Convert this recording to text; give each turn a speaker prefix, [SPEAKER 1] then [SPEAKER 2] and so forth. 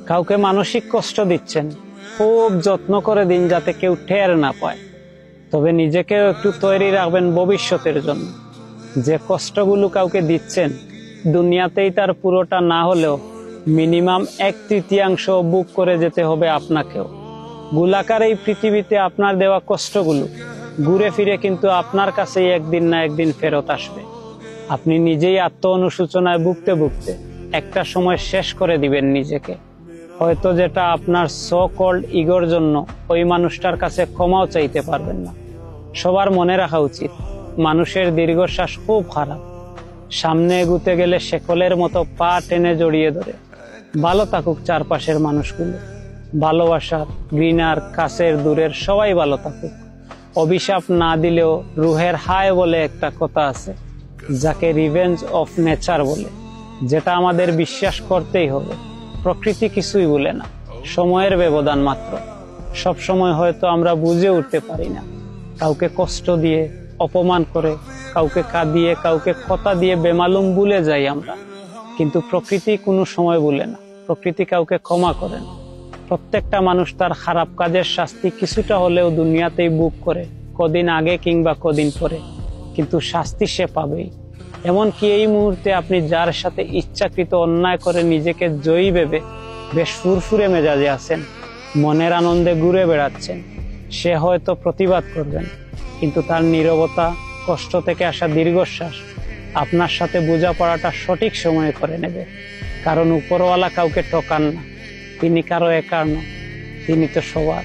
[SPEAKER 1] কাউকে মানসিক কষ্ট দিচ্ছেন, খুব যত্ন করে দিন যাতে কেউ টের না পায়। তবে নিজেকেও একটু তৈরি রাখবেন ভবিষ্যতের জন্য। যে কষ্টগুলো কাউকে দিচ্ছেন, দুনিয়াতেই তার পুরোটা না হলেও মিনিমাম 1/3 বুক করে যেতে হবে আপনাকেও। গোলাকার এই পৃথিবীতে আপনার দেওয়া কষ্টগুলো ঘুরে ফিরে কিন্তু আপনার কাছেই একদিন না একদিন ফেরত আসবে। আপনি নিজেই আত্ম অনুশোচনায় ভুগতে ভুগতে একটা সময় শেষ করে দিবেন নিজেকে। হয়তো যেটা আপনার সো কল্ড ইগোর জন্য ওই মানুষটার কাছে ক্ষমাও চাইতে পারবেন না। সবার মনে রাখা উচিত, মানুষের দীর্ঘশ্বাস খুব খারাপ। সামনে এগুতে গেলে শেকলের মতো পা টেনে জড়িয়ে ধরে। ভালো থাকুক চারপাশের মানুষগুলো, ভালোবাসার, ঘৃণার, কাছের, দূরের সবাই ভালো থাকুক। অভিশাপ না দিলেও রুহের হায় বলে একটা কথা আছে, যাকে রিভেঞ্জ অফ নেচার বলে, যেটা আমাদের বিশ্বাস করতেই হবে। প্রকৃতি কিছুই বলে না, সময়ের ব্যবধান মাত্র। সব সময় হয়তো আমরা বুঝে উঠতে পারি না। কাউকে কষ্ট দিয়ে, অপমান করে, কাউকে কাঁদিয়ে, কাউকে কথা দিয়ে বেমালুম ভুলে যাই আমরা। কিন্তু প্রকৃতি কোনো সময় ভুলে না, প্রকৃতি কাউকে ক্ষমা করে না। প্রত্যেকটা মানুষ তার খারাপ কাজের শাস্তি কিছুটা হলেও দুনিয়াতেই বুক করে, কদিন আগে কিংবা কদিন পরে, কিন্তু শাস্তি সে পাবেই। এমনকি এই মুহূর্তে আপনি যার সাথে ইচ্ছাকৃত অন্যায় করে নিজেকে জয়ী ভেবে বেশ ফুরফুরে মেজাজে আছেন, মনের আনন্দে ঘুরে বেড়াচ্ছেন, সে হয়তো প্রতিবাদ করবেন, কিন্তু তার নীরবতা, কষ্ট থেকে আসা দীর্ঘশ্বাস আপনার সাথে বোঝাপড়াটা সঠিক সময়ে করে নেবে। কারণ উপরওয়ালা কাউকে ঠকান না, তিনি কারো একার নন, তিনি তো সবার।